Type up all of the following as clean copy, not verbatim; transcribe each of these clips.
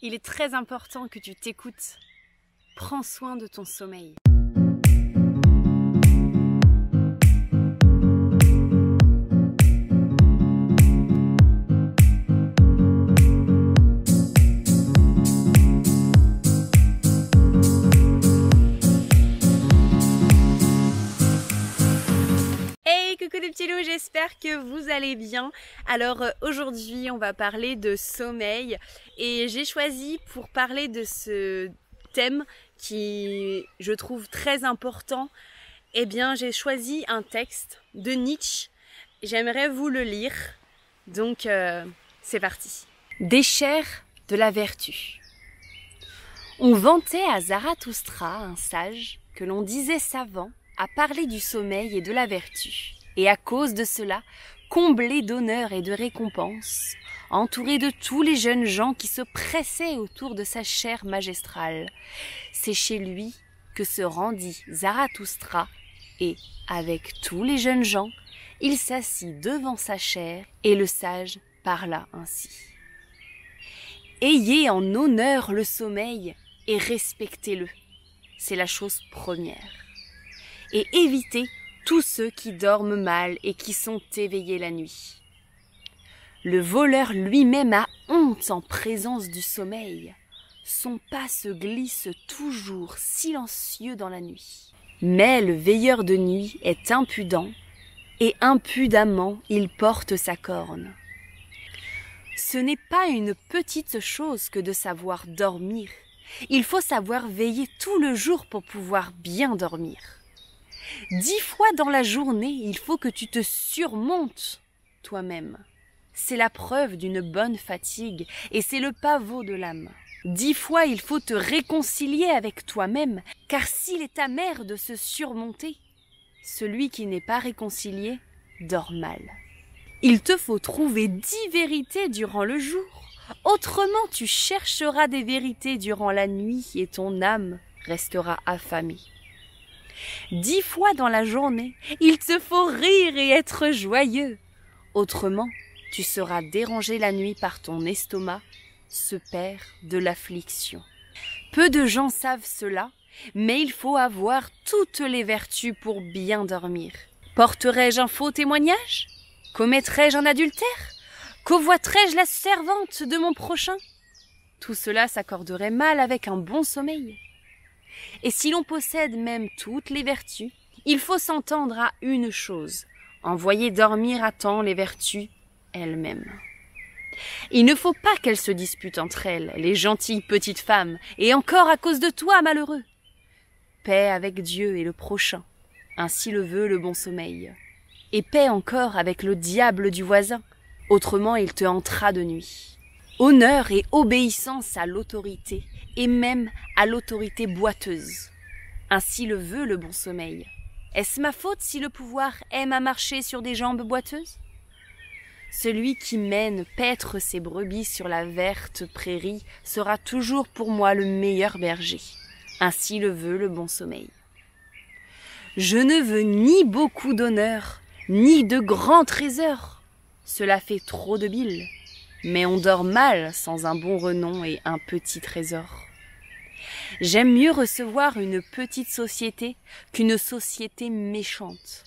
Il est très important que tu t'écoutes. Prends soin de ton sommeil. Coucou les petits loups, j'espère que vous allez bien. Alors aujourd'hui on va parler de sommeil et j'ai choisi pour parler de ce thème qui je trouve très important, eh bien j'ai choisi un texte de Nietzsche. J'aimerais vous le lire, donc c'est parti. Des chairs de la vertu. On vantait à Zarathustra, un sage, que l'on disait savant, à parler du sommeil et de la vertu. Et à cause de cela, comblé d'honneurs et de récompenses, entouré de tous les jeunes gens qui se pressaient autour de sa chaire magistrale, c'est chez lui que se rendit Zarathustra, et, avec tous les jeunes gens, il s'assit devant sa chaire, et le sage parla ainsi. Ayez en honneur le sommeil, et respectez-le, c'est la chose première. Et évitez tous ceux qui dorment mal et qui sont éveillés la nuit. Le voleur lui-même a honte en présence du sommeil. Son pas se glisse toujours silencieux dans la nuit. Mais le veilleur de nuit est impudent, et impudemment il porte sa corne. Ce n'est pas une petite chose que de savoir dormir. Il faut savoir veiller tout le jour pour pouvoir bien dormir. 10 fois dans la journée, il faut que tu te surmontes toi-même. C'est la preuve d'une bonne fatigue et c'est le pavot de l'âme. 10 fois, il faut te réconcilier avec toi-même, car s'il est amer de se surmonter, celui qui n'est pas réconcilié dort mal. Il te faut trouver 10 vérités durant le jour, autrement tu chercheras des vérités durant la nuit et ton âme restera affamée. 10 fois dans la journée, il te faut rire et être joyeux. Autrement, tu seras dérangé la nuit par ton estomac, ce père de l'affliction. Peu de gens savent cela, mais il faut avoir toutes les vertus pour bien dormir. Porterai-je un faux témoignage? Commettrai-je un adultère? Convoiterai-je la servante de mon prochain? Tout cela s'accorderait mal avec un bon sommeil. Et si l'on possède même toutes les vertus, il faut s'entendre à une chose, envoyer dormir à temps les vertus elles-mêmes. Il ne faut pas qu'elles se disputent entre elles, les gentilles petites femmes, et encore à cause de toi, malheureux. Paix avec Dieu et le prochain, ainsi le veut le bon sommeil. Et paix encore avec le diable du voisin, autrement il te hantera de nuit. Honneur et obéissance à l'autorité, et même à l'autorité boiteuse. Ainsi le veut le bon sommeil. Est-ce ma faute si le pouvoir aime à marcher sur des jambes boiteuses? Celui qui mène paître ses brebis sur la verte prairie sera toujours pour moi le meilleur berger. Ainsi le veut le bon sommeil. Je ne veux ni beaucoup d'honneur, ni de grands trésors. Cela fait trop de bile. Mais on dort mal sans un bon renom et un petit trésor. J'aime mieux recevoir une petite société qu'une société méchante.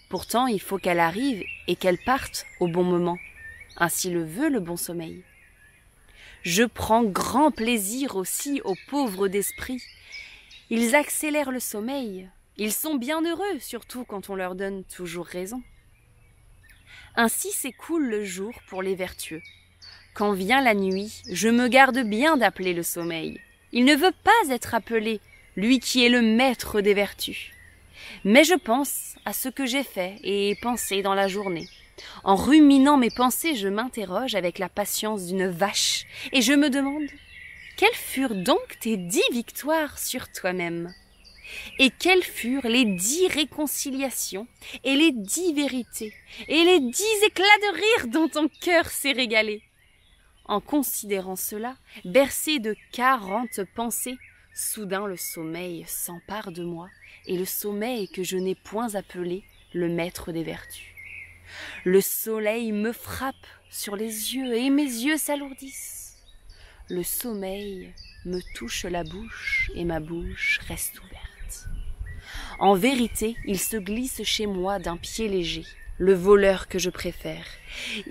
Pourtant, il faut qu'elle arrive et qu'elle parte au bon moment. Ainsi le veut le bon sommeil. Je prends grand plaisir aussi aux pauvres d'esprit. Ils accélèrent le sommeil. Ils sont bien heureux, surtout quand on leur donne toujours raison. Ainsi s'écoule le jour pour les vertueux. Quand vient la nuit, je me garde bien d'appeler le sommeil. Il ne veut pas être appelé, lui qui est le maître des vertus. Mais je pense à ce que j'ai fait et pensé dans la journée. En ruminant mes pensées, je m'interroge avec la patience d'une vache et je me demande « Quelles furent donc tes 10 victoires sur toi-même » et quelles furent les 10 réconciliations et les 10 vérités et les 10 éclats de rire dont ton cœur s'est régalé. En considérant cela, bercé de 40 pensées, soudain le sommeil s'empare de moi, et le sommeil que je n'ai point appelé le maître des vertus. Le soleil me frappe sur les yeux, et mes yeux s'alourdissent. le sommeil me touche la bouche et ma bouche reste ouverte. En vérité, il se glisse chez moi d'un pied léger, le voleur que je préfère.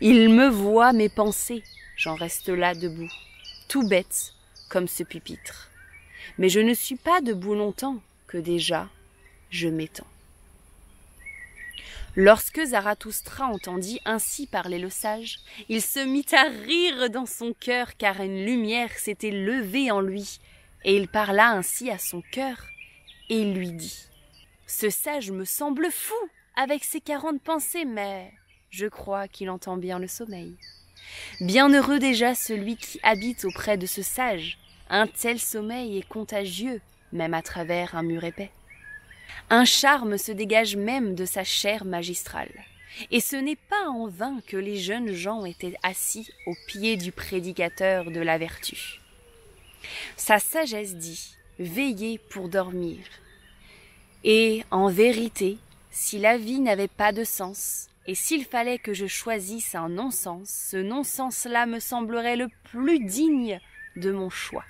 Il me voit mes pensées, j'en reste là debout, tout bête comme ce pupitre. Mais je ne suis pas debout longtemps, que déjà je m'étends. Lorsque Zarathustra entendit ainsi parler le sage, il se mit à rire dans son cœur, car une lumière s'était levée en lui, et il parla ainsi à son cœur, et il lui dit « Ce sage me semble fou, avec ses 40 pensées, mais je crois qu'il entend bien le sommeil. Bienheureux déjà celui qui habite auprès de ce sage, un tel sommeil est contagieux, même à travers un mur épais. Un charme se dégage même de sa chair magistrale. Et ce n'est pas en vain que les jeunes gens étaient assis au pied du prédicateur de la vertu. Sa sagesse dit « Veillez pour dormir ». Et en vérité, si la vie n'avait pas de sens, et s'il fallait que je choisisse un non-sens, ce non-sens-là me semblerait le plus digne de mon choix.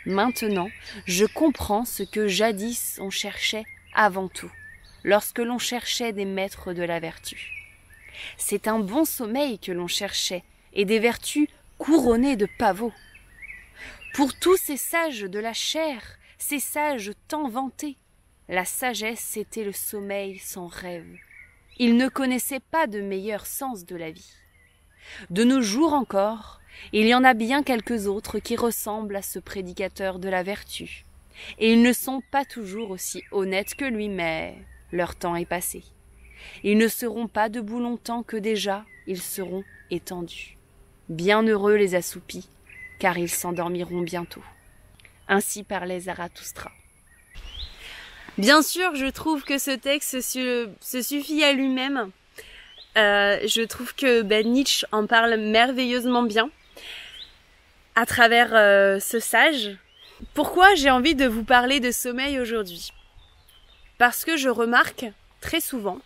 Maintenant, je comprends ce que jadis on cherchait avant tout, lorsque l'on cherchait des maîtres de la vertu. C'est un bon sommeil que l'on cherchait, et des vertus couronnées de pavots. Pour tous ces sages de la chair, ces sages tant vantés, la sagesse c'était le sommeil sans rêve. Ils ne connaissaient pas de meilleur sens de la vie. De nos jours encore, il y en a bien quelques autres qui ressemblent à ce prédicateur de la vertu. Et ils ne sont pas toujours aussi honnêtes que lui, mais leur temps est passé. Ils ne seront pas debout longtemps que déjà ils seront étendus. Bienheureux les assoupis, car ils s'endormiront bientôt. Ainsi parlait Zarathustra. Bien sûr, je trouve que ce texte se suffit à lui-même. Je trouve que Nietzsche en parle merveilleusement bien à travers ce sage. Pourquoi j'ai envie de vous parler de sommeil aujourd'hui? Parce que je remarque très souvent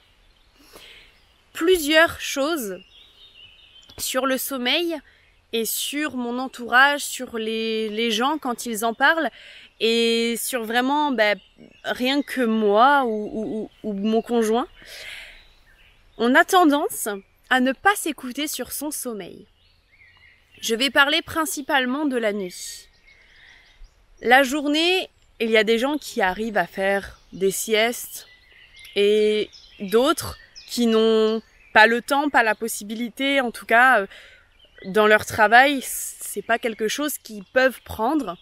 plusieurs choses sur le sommeil et sur mon entourage, sur les gens quand ils en parlent, et sur vraiment rien que moi ou mon conjoint. On a tendance à ne pas s'écouter sur son sommeil. Je vais parler principalement de la nuit. La journée, il y a des gens qui arrivent à faire des siestes et d'autres qui n'ont pas le temps, pas la possibilité, en tout cas dans leur travail, c'est pas quelque chose qu'ils peuvent prendre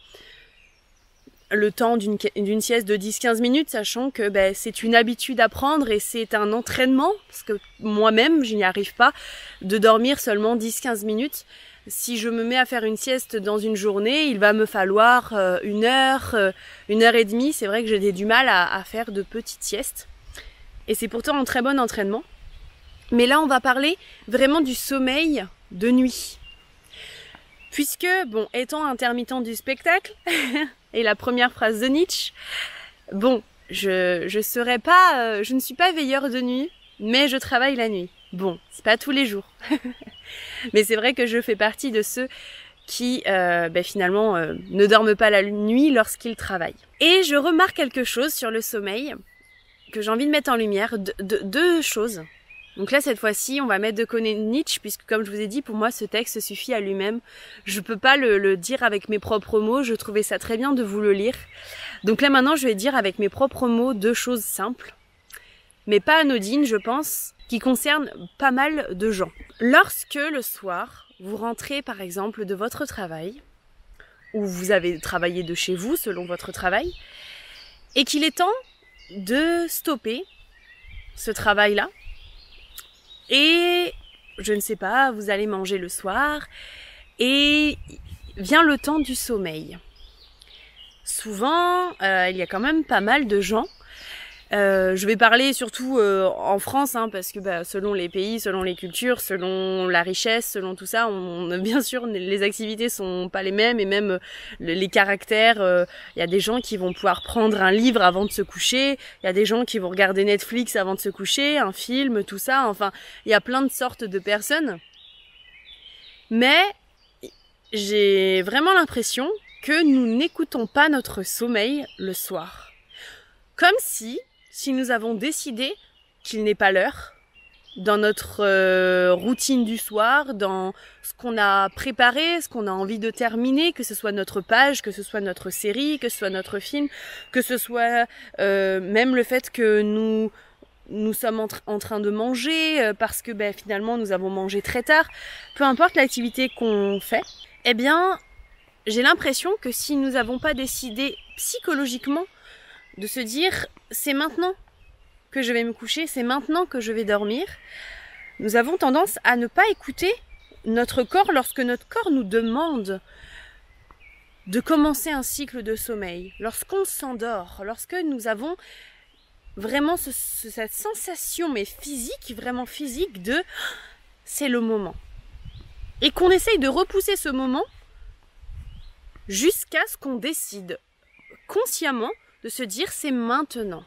le temps d'une sieste de 10-15 minutes, sachant que c'est une habitude à prendre et c'est un entraînement, parce que moi-même, je n'y arrive pas, de dormir seulement 10-15 minutes. Si je me mets à faire une sieste dans une journée, il va me falloir 1 heure, 1 heure et demie. C'est vrai que j'ai du mal à faire de petites siestes. Et c'est pourtant un très bon entraînement. Mais là, on va parler vraiment du sommeil de nuit. Puisque, étant intermittent du spectacle, et la première phrase de Nietzsche, je ne suis pas veilleur de nuit, mais je travaille la nuit. C'est pas tous les jours. Mais c'est vrai que je fais partie de ceux qui, finalement, ne dorment pas la nuit lorsqu'ils travaillent. Et je remarque quelque chose sur le sommeil, que j'ai envie de mettre en lumière, deux choses. Donc là, cette fois-ci, on va mettre de côté Nietzsche, puisque comme je vous ai dit, pour moi, ce texte suffit à lui-même. Je peux pas le dire avec mes propres mots, je trouvais ça très bien de vous le lire. Donc là, maintenant, je vais dire avec mes propres mots 2 choses simples, mais pas anodines, je pense, qui concernent pas mal de gens. Lorsque, le soir, vous rentrez, par exemple, de votre travail, ou vous avez travaillé de chez vous, selon votre travail, et qu'il est temps de stopper ce travail-là, et, je ne sais pas, vous allez manger le soir, et vient le temps du sommeil. Souvent, il y a quand même pas mal de gens, je vais parler surtout en France, parce que selon les pays, selon les cultures, selon la richesse, selon tout ça, bien sûr, les activités sont pas les mêmes, et même les caractères, il y a des gens qui vont pouvoir prendre un livre avant de se coucher, il y a des gens qui vont regarder Netflix avant de se coucher, un film, tout ça, enfin, il y a plein de sortes de personnes. Mais j'ai vraiment l'impression que nous n'écoutons pas notre sommeil le soir. Comme si nous avons décidé qu'il n'est pas l'heure, dans notre routine du soir, dans ce qu'on a préparé, ce qu'on a envie de terminer, que ce soit notre page, que ce soit notre série, que ce soit notre film, que ce soit même le fait que nous sommes en train de manger parce que finalement nous avons mangé très tard. Peu importe l'activité qu'on fait, eh bien j'ai l'impression que si nous n'avons pas décidé psychologiquement de se dire c'est maintenant que je vais me coucher, c'est maintenant que je vais dormir, nous avons tendance à ne pas écouter notre corps lorsque notre corps nous demande de commencer un cycle de sommeil, lorsqu'on s'endort, lorsque nous avons vraiment cette sensation mais physique, vraiment physique de c'est le moment. Et qu'on essaye de repousser ce moment jusqu'à ce qu'on décide consciemment de se dire c'est maintenant.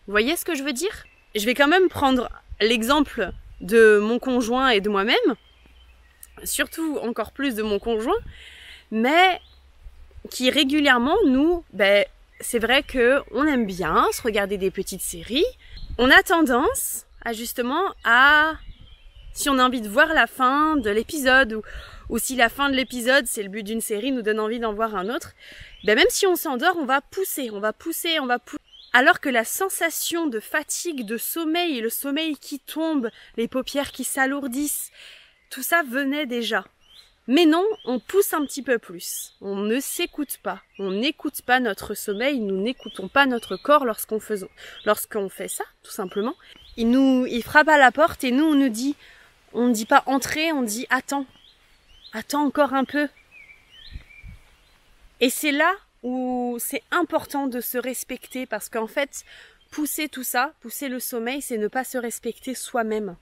Vous voyez ce que je veux dire? Je vais quand même prendre l'exemple de mon conjoint et de moi-même, surtout encore plus de mon conjoint, mais qui régulièrement c'est vrai qu'on aime bien se regarder des petites séries. On a tendance à justement si on a envie de voir la fin de l'épisode ou si la fin de l'épisode, c'est le but d'une série, nous donne envie d'en voir un autre, même si on s'endort, on va pousser. Alors que la sensation de fatigue, de sommeil, le sommeil qui tombe, les paupières qui s'alourdissent, tout ça venait déjà. Mais non, on pousse un petit peu plus. On ne s'écoute pas. On n'écoute pas notre sommeil, nous n'écoutons pas notre corps lorsqu'on fait ça, tout simplement. Il frappe à la porte et nous on ne dit pas entrer, on dit attends encore un peu. Et c'est là où c'est important de se respecter parce qu'en fait, pousser tout ça, pousser le sommeil, c'est ne pas se respecter soi-même.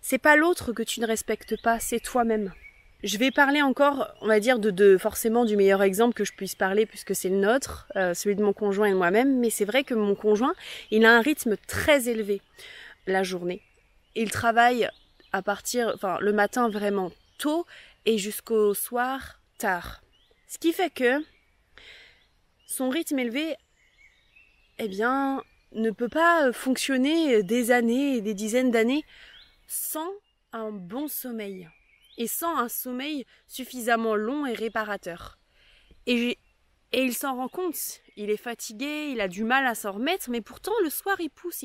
C'est pas l'autre que tu ne respectes pas, c'est toi-même. Je vais parler encore, on va dire, forcément du meilleur exemple que je puisse parler puisque c'est le nôtre, celui de mon conjoint et de moi-même, mais c'est vrai que mon conjoint, il a un rythme très élevé la journée. Il travaille le matin vraiment tôt et jusqu'au soir tard. Ce qui fait que son rythme élevé, ne peut pas fonctionner des années et des dizaines d'années sans un bon sommeil. Et sans un sommeil suffisamment long et réparateur. Et il s'en rend compte, il est fatigué, il a du mal à s'en remettre, mais pourtant le soir il pousse.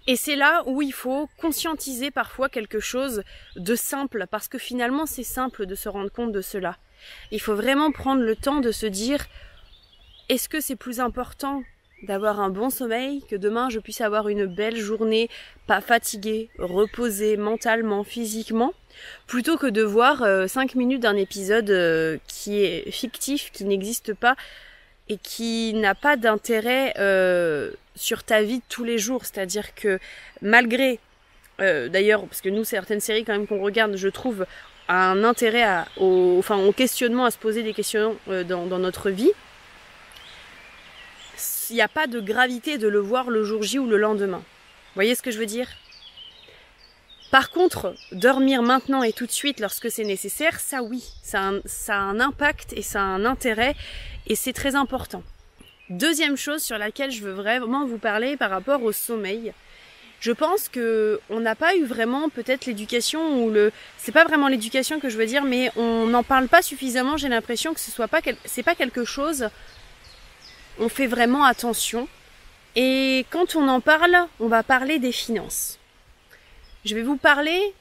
Et c'est là où il faut conscientiser parfois quelque chose de simple, parce que finalement c'est simple de se rendre compte de cela. Il faut vraiment prendre le temps de se dire, est-ce que c'est plus important d'avoir un bon sommeil, que demain je puisse avoir une belle journée, pas fatiguée, reposée mentalement, physiquement, plutôt que de voir 5 minutes d'un épisode qui est fictif, qui n'existe pas et qui n'a pas d'intérêt sur ta vie de tous les jours. C'est-à-dire que malgré, d'ailleurs, parce que nous certaines séries quand même qu'on regarde, je trouve un intérêt au questionnement, à se poser des questions dans notre vie, il n'y a pas de gravité de le voir le jour J ou le lendemain. Vous voyez ce que je veux dire? Par contre, dormir maintenant et tout de suite lorsque c'est nécessaire, ça oui, ça a un impact et ça a un intérêt et c'est très important. Deuxième chose sur laquelle je veux vraiment vous parler par rapport au sommeil, je pense que on n'a pas eu vraiment peut-être l'éducation c'est pas vraiment l'éducation que je veux dire, mais on n'en parle pas suffisamment. J'ai l'impression que c'est pas quelque chose. On fait vraiment attention. Et quand on en parle, on va parler des finances. Je vais vous parler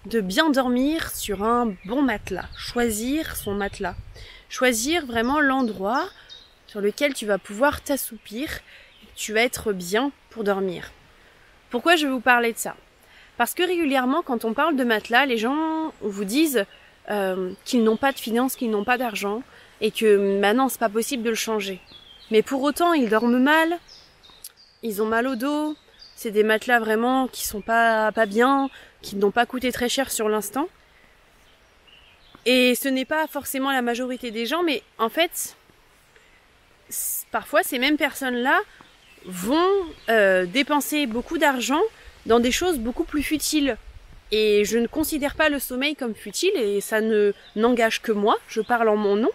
de bien dormir sur un bon matelas. Choisir son matelas. Choisir vraiment l'endroit sur lequel tu vas pouvoir t'assoupir. Tu vas être bien pour dormir. Pourquoi je vais vous parler de ça? Parce que régulièrement, quand on parle de matelas, les gens vous disent qu'ils n'ont pas de finances, qu'ils n'ont pas d'argent et que maintenant c'est pas possible de le changer. Mais pour autant, ils dorment mal, ils ont mal au dos, c'est des matelas vraiment qui sont pas bien, qui n'ont pas coûté très cher sur l'instant. Et ce n'est pas forcément la majorité des gens, mais en fait, parfois ces mêmes personnes-là vont dépenser beaucoup d'argent dans des choses beaucoup plus futiles. Et je ne considère pas le sommeil comme futile et ça n'engage que moi, je parle en mon nom.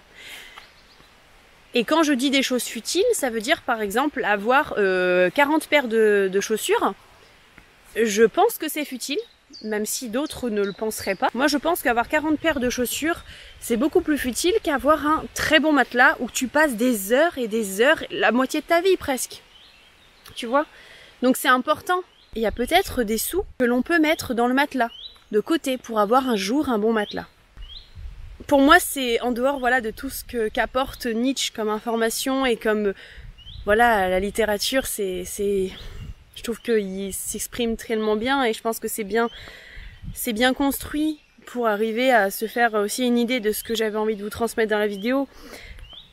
Et quand je dis des choses futiles, ça veut dire par exemple avoir 40 paires de chaussures. Je pense que c'est futile, même si d'autres ne le penseraient pas. Moi je pense qu'avoir 40 paires de chaussures, c'est beaucoup plus futile qu'avoir un très bon matelas où tu passes des heures et des heures, la moitié de ta vie presque. Tu vois? Donc c'est important. Il y a peut-être des sous que l'on peut mettre dans le matelas, de côté, pour avoir un jour un bon matelas. Pour moi, c'est en dehors voilà, de tout ce qu'apporte Nietzsche comme information et comme voilà, la littérature, je trouve qu'il s'exprime tellement bien et je pense que c'est bien construit pour arriver à se faire aussi une idée de ce que j'avais envie de vous transmettre dans la vidéo.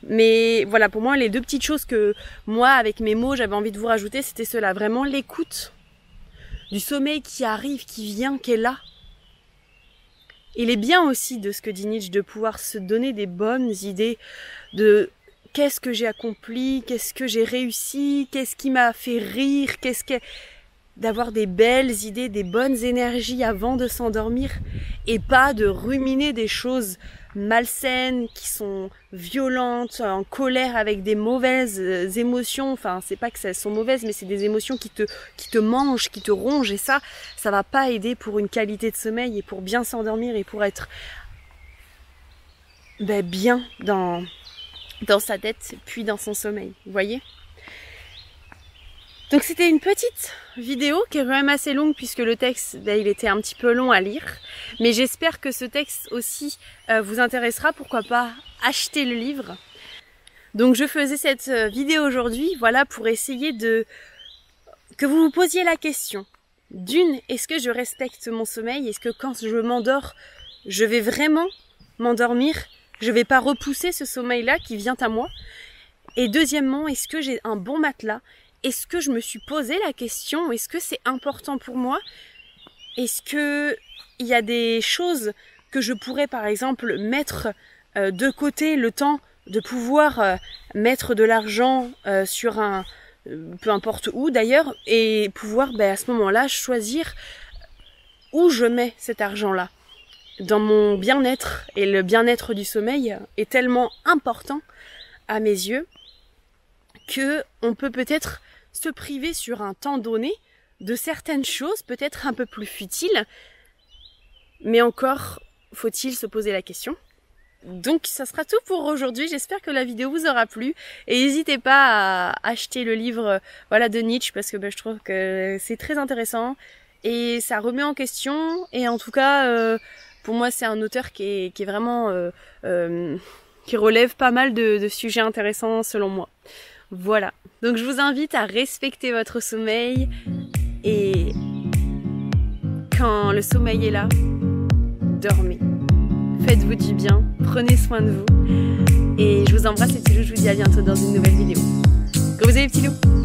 Mais voilà, pour moi, les deux petites choses que moi, avec mes mots, j'avais envie de vous rajouter, c'était cela, vraiment l'écoute du sommeil qui arrive, qui vient, qui est là. Il est bien aussi de ce que dit Nietzsche, de pouvoir se donner des bonnes idées de qu'est-ce que j'ai accompli, qu'est-ce que j'ai réussi, qu'est-ce qui m'a fait rire, d'avoir des belles idées, des bonnes énergies avant de s'endormir et pas de ruminer des choses malsaines, qui sont violentes, en colère avec des mauvaises émotions. Enfin, c'est pas que elles sont mauvaises, mais c'est des émotions qui te mangent, qui te rongent et ça va pas aider pour une qualité de sommeil et pour bien s'endormir et pour être bien dans sa tête puis dans son sommeil, vous voyez? Donc c'était une petite vidéo qui est quand même assez longue puisque le texte, il était un petit peu long à lire. Mais j'espère que ce texte aussi vous intéressera. Pourquoi pas acheter le livre. Donc je faisais cette vidéo aujourd'hui, voilà, pour essayer que vous vous posiez la question. D'une, est-ce que je respecte mon sommeil? Est-ce que quand je m'endors, je vais vraiment m'endormir? Je vais pas repousser ce sommeil-là qui vient à moi? Et deuxièmement, est-ce que j'ai un bon matelas? Est-ce que je me suis posé la question? Est-ce que c'est important pour moi? Est-ce que il y a des choses que je pourrais par exemple mettre de côté le temps de pouvoir mettre de l'argent sur un peu importe où d'ailleurs et pouvoir à ce moment-là choisir où je mets cet argent-là dans mon bien-être, et le bien-être du sommeil est tellement important à mes yeux que on peut peut-être se priver sur un temps donné de certaines choses, peut-être un peu plus futiles, mais encore faut-il se poser la question. Donc ça sera tout pour aujourd'hui, j'espère que la vidéo vous aura plu et n'hésitez pas à acheter le livre de Nietzsche parce que je trouve que c'est très intéressant et ça remet en question et en tout cas pour moi c'est un auteur qui est vraiment qui relève pas mal de sujets intéressants selon moi. Voilà, donc je vous invite à respecter votre sommeil et quand le sommeil est là, dormez. Faites-vous du bien, prenez soin de vous et je vous embrasse et je vous dis à bientôt dans une nouvelle vidéo. Gros bisous les petits loups.